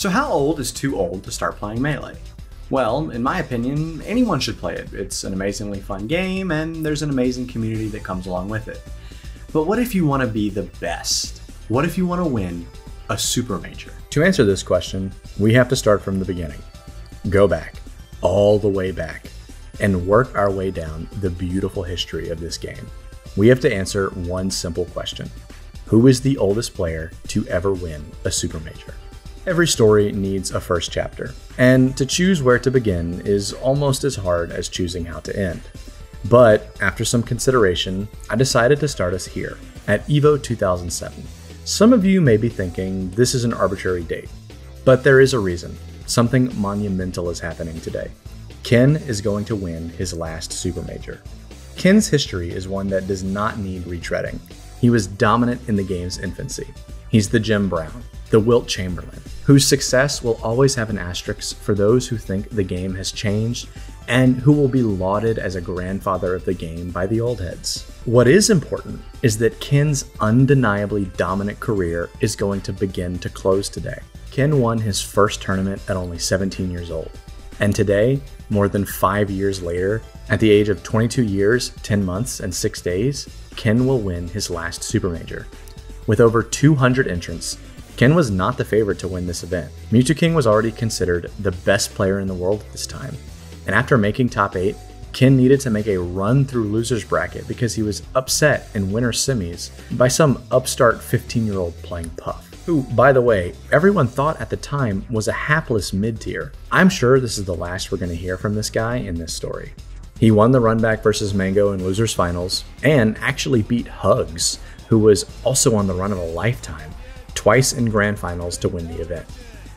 So how old is too old to start playing Melee? Well, in my opinion, anyone should play it. It's an amazingly fun game, and there's an amazing community that comes along with it. But what if you want to be the best? What if you want to win a Super Major? To answer this question, we have to start from the beginning. Go back, all the way back, and work our way down the beautiful history of this game. We have to answer one simple question. Who is the oldest player to ever win a Super Major? Every story needs a first chapter, and to choose where to begin is almost as hard as choosing how to end. But after some consideration, I decided to start us here, at EVO 2007. Some of you may be thinking this is an arbitrary date, but there is a reason. Something monumental is happening today. Ken is going to win his last Super Major. Ken's history is one that does not need retreading. He was dominant in the game's infancy. He's the Jim Brown, the Wilt Chamberlain, whose success will always have an asterisk for those who think the game has changed and who will be lauded as a grandfather of the game by the old heads. What is important is that Ken's undeniably dominant career is going to begin to close today. Ken won his first tournament at only 17 years old. And today, more than 5 years later, at the age of 22 years, 10 months, and 6 days, Ken will win his last Super Major. With over 200 entrants, Ken was not the favorite to win this event. Mewtwo was already considered the best player in the world at this time. And after making top 8, Ken needed to make a run through losers bracket because he was upset in winter semis by some upstart 15-year-old playing Puff, who, by the way, everyone thought at the time was a hapless mid-tier. I'm sure this is the last we're going to hear from this guy in this story. He won the runback versus Mango in losers finals and actually beat Hugs, who was also on the run of a lifetime, twice in grand finals to win the event.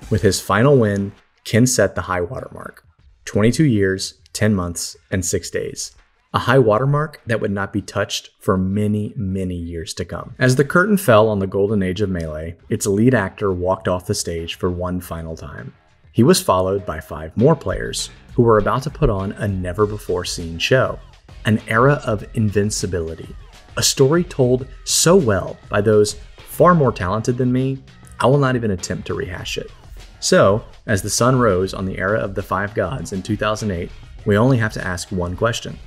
With his final win, Ken set the high water mark. 22 years, 10 months, and 6 days. A high watermark that would not be touched for many, many years to come. As the curtain fell on the golden age of Melee, its lead actor walked off the stage for one final time. He was followed by 5 more players who were about to put on a never-before-seen show, an era of invincibility, a story told so well by those far more talented than me, I will not even attempt to rehash it. So, as the sun rose on the era of the 5 gods in 2008, we only have to ask one question.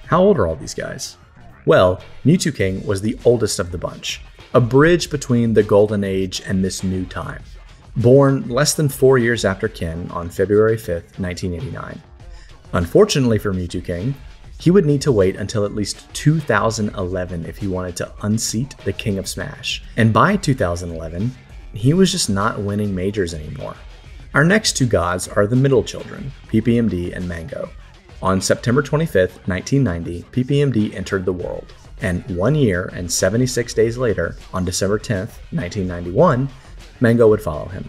How old are all these guys? Well, Mewtwo was the oldest of the bunch, a bridge between the golden age and this new time. Born less than 4 years after Ken on February 5th, 1989. Unfortunately for Mewtwo, he would need to wait until at least 2011 if he wanted to unseat the King of Smash. And by 2011, he was just not winning majors anymore. Our next 2 gods are the middle children, PPMD and Mango. On September 25th, 1990, PPMD entered the world. And 1 year and 76 days later, on December 10th, 1991, Mango would follow him.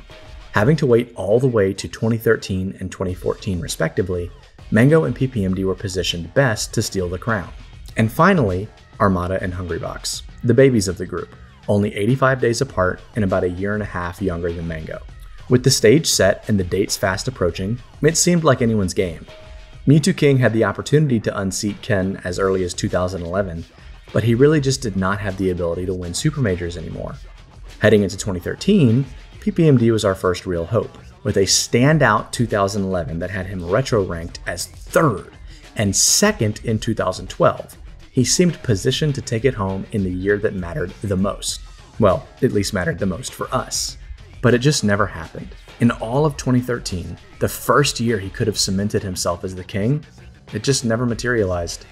Having to wait all the way to 2013 and 2014 respectively, Mango and PPMD were positioned best to steal the crown. And finally, Armada and Hungrybox, the babies of the group, only 85 days apart and about a year and a half younger than Mango. With the stage set and the dates fast approaching, it seemed like anyone's game. Mewtwo had the opportunity to unseat Ken as early as 2011, but he really just did not have the ability to win Super Majors anymore. Heading into 2013, PPMD was our first real hope, with a standout 2011 that had him retro-ranked as 3rd and 2nd in 2012. He seemed positioned to take it home in the year that mattered the most. Well, at least mattered the most for us. But it just never happened. In all of 2013, the first year he could have cemented himself as the king, it just never materialized.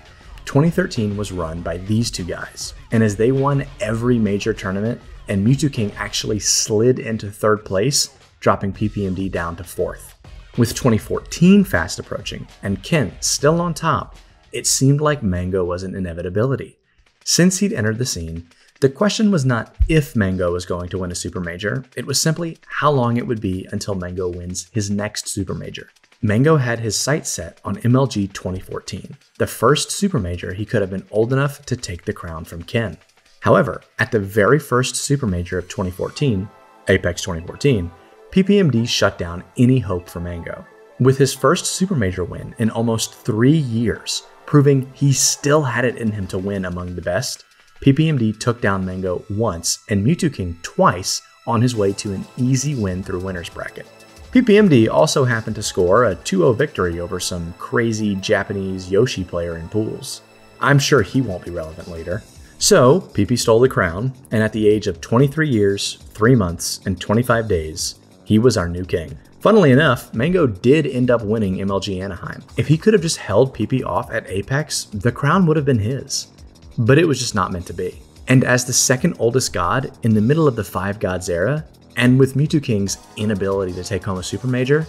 2013 was run by these 2 guys, and as they won every major tournament, and Mewtwo actually slid into 3rd place, dropping PPMD down to 4th. With 2014 fast approaching, and Ken still on top, it seemed like Mango was an inevitability. Since he'd entered the scene, the question was not if Mango was going to win a Super Major, it was simply how long it would be until Mango wins his next Super Major. Mango had his sights set on MLG 2014, the first Super Major he could have been old enough to take the crown from Ken. However, at the very first Super Major of 2014, Apex 2014, PPMD shut down any hope for Mango. With his first Super Major win in almost 3 years, proving he still had it in him to win among the best, PPMD took down Mango once and Mewtwo twice on his way to an easy win through winner's bracket. PPMD also happened to score a 2-0 victory over some crazy Japanese Yoshi player in pools. I'm sure he won't be relevant later. So, PP stole the crown, and at the age of 23 years, 3 months, and 25 days, he was our new king. Funnily enough, Mango did end up winning MLG Anaheim. If he could have just held PP off at Apex, the crown would have been his. But it was just not meant to be. And as the second oldest god in the middle of the Five Gods era, and with Mewtwo King's inability to take home a Supermajor,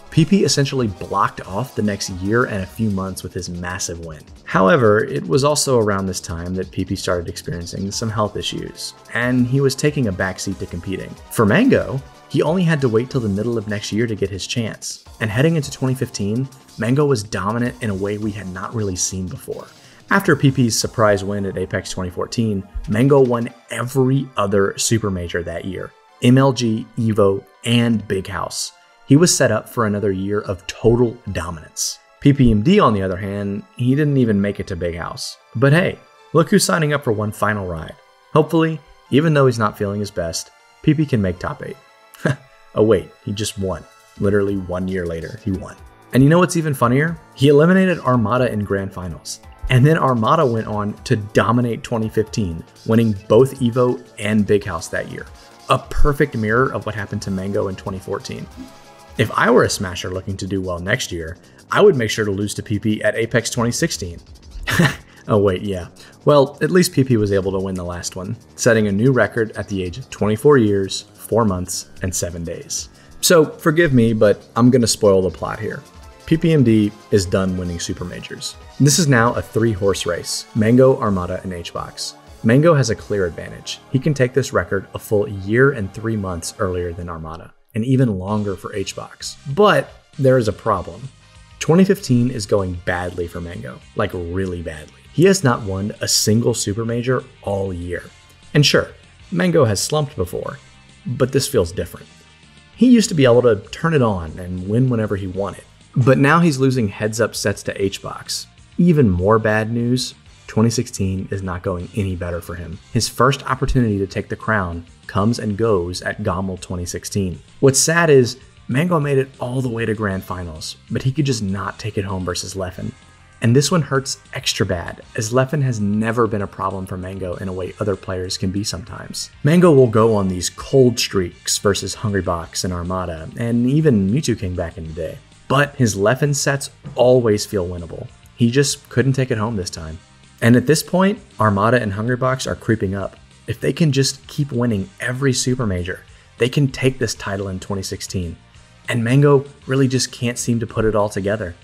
PP essentially blocked off the next year and a few months with his massive win. However, it was also around this time that PP started experiencing some health issues, and he was taking a backseat to competing. For Mango, he only had to wait till the middle of next year to get his chance, and heading into 2015, Mango was dominant in a way we had not really seen before. After PP's surprise win at Apex 2014, Mango won every other Supermajor that year, MLG, EVO, and Big House. He was set up for another year of total dominance. PPMD, on the other hand, he didn't even make it to Big House. But hey, look who's signing up for one final ride. Hopefully, even though he's not feeling his best, PP can make top 8. Oh wait, he just won. Literally 1 year later, he won. And you know what's even funnier? He eliminated Armada in Grand Finals. And then Armada went on to dominate 2015, winning both EVO and Big House that year. A perfect mirror of what happened to Mango in 2014. If I were a Smasher looking to do well next year, I would make sure to lose to PP at Apex 2016. Oh wait, yeah. Well, at least PP was able to win the last one, setting a new record at the age of 24 years, 4 months, and 7 days. So forgive me, but I'm gonna spoil the plot here. PPMD is done winning Supermajors. This is now a 3-horse race, Mango, Armada, and HBox. Mango has a clear advantage. He can take this record a full year and 3 months earlier than Armada, and even longer for HBox. But there is a problem. 2015 is going badly for Mango, like really badly. He has not won a single Supermajor all year. And sure, Mango has slumped before, but this feels different. He used to be able to turn it on and win whenever he wanted. But now he's losing heads-up sets to HBox. Even more bad news, 2016 is not going any better for him. His first opportunity to take the crown comes and goes at GOML 2016. What's sad is, Mango made it all the way to Grand Finals, but he could just not take it home versus Leffen. And this one hurts extra bad, as Leffen has never been a problem for Mango in a way other players can be sometimes. Mango will go on these cold streaks versus Hungrybox and Armada, and even Mewtwo King back in the day. But his Leffen sets always feel winnable. He just couldn't take it home this time. And at this point, Armada and Hungrybox are creeping up. If they can just keep winning every Supermajor, they can take this title in 2016. And Mango really just can't seem to put it all together.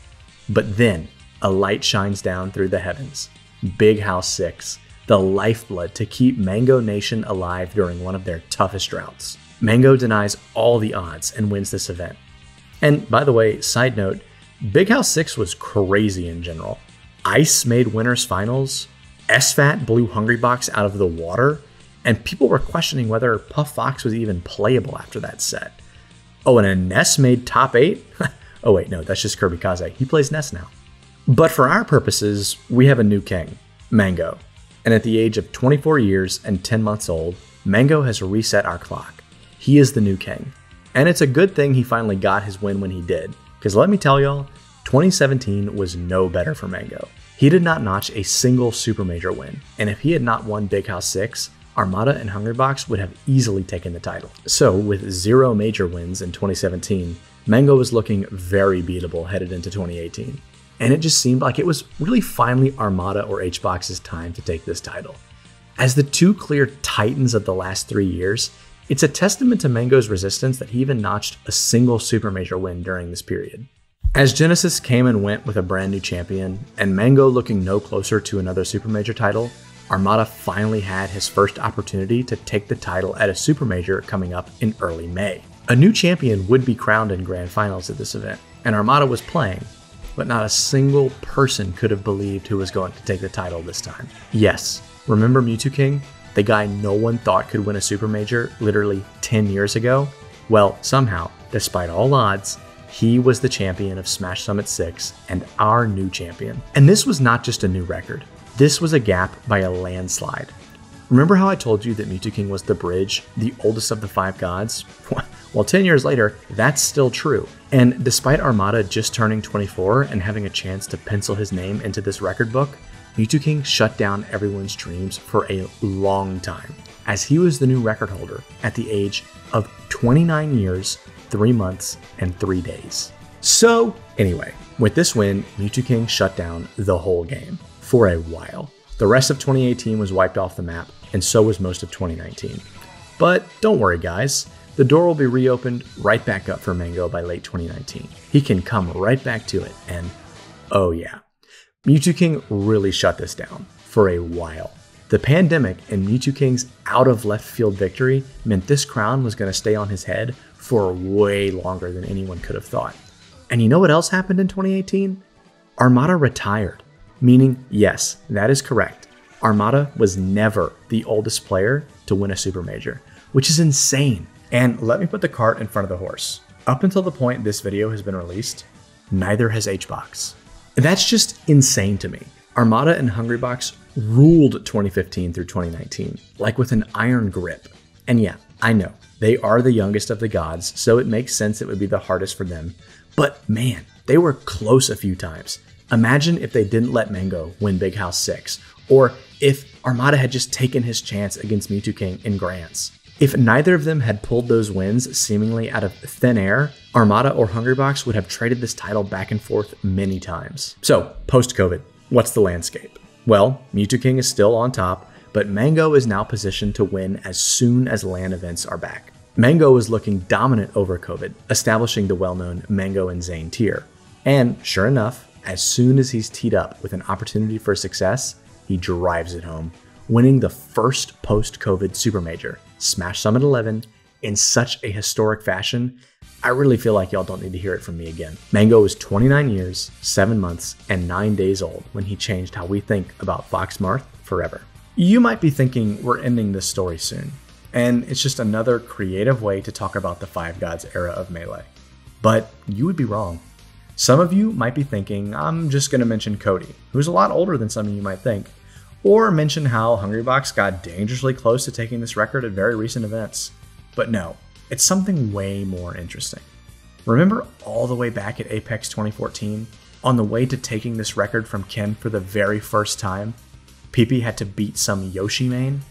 But then, a light shines down through the heavens. Big House 6, the lifeblood to keep Mango Nation alive during one of their toughest droughts. Mango denies all the odds and wins this event. And by the way, side note, Big House 6 was crazy in general. Ice made winners finals, SFAT blew Hungrybox out of the water, and people were questioning whether Puff Fox was even playable after that set. Oh, and a Ness made top 8? Oh wait, no, that's just Kirby Kaze. He plays Ness now. But for our purposes, we have a new king, Mango. And at the age of 24 years and 10 months old, Mango has reset our clock. He is the new king. And it's a good thing he finally got his win when he did, because let me tell y'all, 2017 was no better for Mango. He did not notch a single Supermajor win, and if he had not won Big House 6, Armada and Hungrybox would have easily taken the title. So with 0 major wins in 2017, Mango was looking very beatable headed into 2018. And it just seemed like it was really finally Armada or HBox's time to take this title. As the two clear titans of the last 3 years, it's a testament to Mango's resistance that he even notched a single Supermajor win during this period. As Genesis came and went with a brand new champion, and Mango looking no closer to another Supermajor title, Armada finally had his first opportunity to take the title at a Supermajor coming up in early May. A new champion would be crowned in Grand Finals at this event, and Armada was playing, but not a single person could have believed who was going to take the title this time. Yes, remember Mewtwo King? The guy no one thought could win a Supermajor literally 10 years ago? Well, somehow, despite all odds, he was the champion of Smash Summit 6 and our new champion. And this was not just a new record. This was a gap by a landslide. Remember how I told you that Mewtwo was the bridge, the oldest of the 5 gods? Well, 10 years later, that's still true. And despite Armada just turning 24 and having a chance to pencil his name into this record book, Mewtwo shut down everyone's dreams for a long time, as he was the new record holder at the age of 29 years, 3 months, and 3 days. So, anyway, with this win, Mewtwo shut down the whole game for a while. The rest of 2018 was wiped off the map, and so was most of 2019. But don't worry, guys. The door will be reopened right back up for Mango by late 2019. He can come right back to it, and oh yeah. Mewtwo really shut this down for a while. The pandemic and Mewtwo out of left field victory meant this crown was going to stay on his head for way longer than anyone could have thought. And you know what else happened in 2018? Armada retired. Meaning, yes, that is correct. Armada was never the oldest player to win a Super Major, which is insane. And let me put the cart in front of the horse. Up until the point this video has been released, neither has HBox. That's just insane to me. Armada and Hungrybox ruled 2015 through 2019, like with an iron grip. And yeah, I know, they are the youngest of the gods, so it makes sense it would be the hardest for them. But man, they were close a few times. Imagine if they didn't let Mango win Big House 6, or if Armada had just taken his chance against Mewtwo in Grants. If neither of them had pulled those wins seemingly out of thin air, Armada or Hungrybox would have traded this title back and forth many times. So, post-COVID, what's the landscape? Well, Mewtwo is still on top, but Mango is now positioned to win as soon as LAN events are back. Mango is looking dominant over COVID, establishing the well-known Mango and Zane tier. And sure enough, as soon as he's teed up with an opportunity for success, he drives it home, winning the first post-COVID Super Major, Smash Summit 11, in such a historic fashion. I really feel like y'all don't need to hear it from me again. Mango was 29 years, 7 months, and 9 days old when he changed how we think about Fox Marth forever. You might be thinking we're ending this story soon, and it's just another creative way to talk about the 5 Gods era of Melee. But you would be wrong. Some of you might be thinking I'm just going to mention Cody, who's a lot older than some of you might think, or mention how Hungrybox got dangerously close to taking this record at very recent events. But no, it's something way more interesting. Remember all the way back at Apex 2014, on the way to taking this record from Ken for the very first time, PP had to beat some Yoshi main?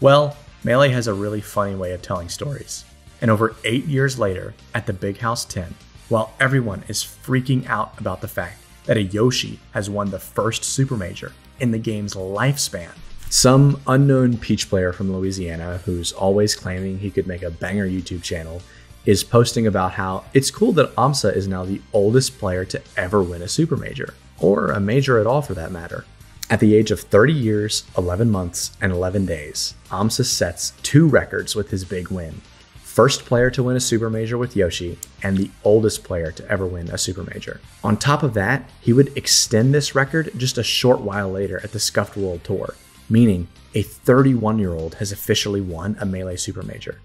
Well, Melee has a really funny way of telling stories. And over 8 years later, at the Big House 10, while everyone is freaking out about the fact that a Yoshi has won the first Super Major in the game's lifespan, some unknown Peach player from Louisiana who's always claiming he could make a banger YouTube channel is posting about how it's cool that AMSA is now the oldest player to ever win a Super Major, or a major at all for that matter. At the age of 30 years, 11 months, and 11 days, AMSA sets 2 records with his big win. First player to win a Super Major with Yoshi, and the oldest player to ever win a Super Major. On top of that, he would extend this record just a short while later at the Scuffed World Tour, meaning a 31-year-old has officially won a Melee Super Major.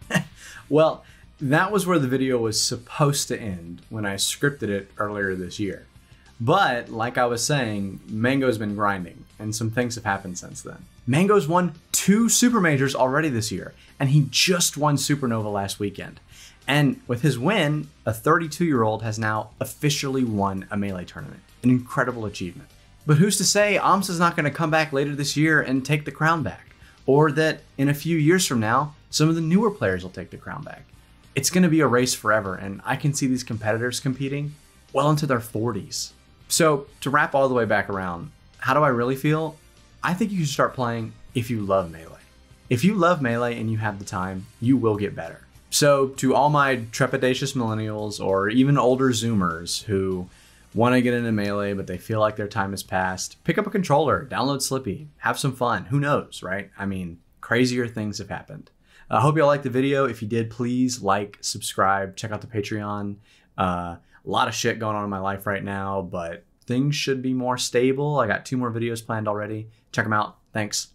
Well, that was where the video was supposed to end when I scripted it earlier this year. But, like I was saying, Mango's been grinding, and some things have happened since then. Mango's won 2 Super Majors already this year, and he just won Supernova last weekend. And with his win, a 32-year-old has now officially won a Melee tournament. An incredible achievement. But who's to say AMSA's not going to come back later this year and take the crown back? Or that in a few years from now, some of the newer players will take the crown back. It's going to be a race forever, and I can see these competitors competing well into their 40s. So, to wrap all the way back around, how do I really feel? I think you should start playing if you love Melee. If you love Melee and you have the time, you will get better. So, to all my trepidatious millennials or even older Zoomers who want to get into Melee but they feel like their time has passed, pick up a controller, download Slippy, have some fun. Who knows, right? I mean, crazier things have happened. I hope you all liked the video. If you did, please like, subscribe, check out the Patreon. A lot of shit going on in my life right now, but things should be more stable. I got 2 more videos planned already. Check them out. Thanks.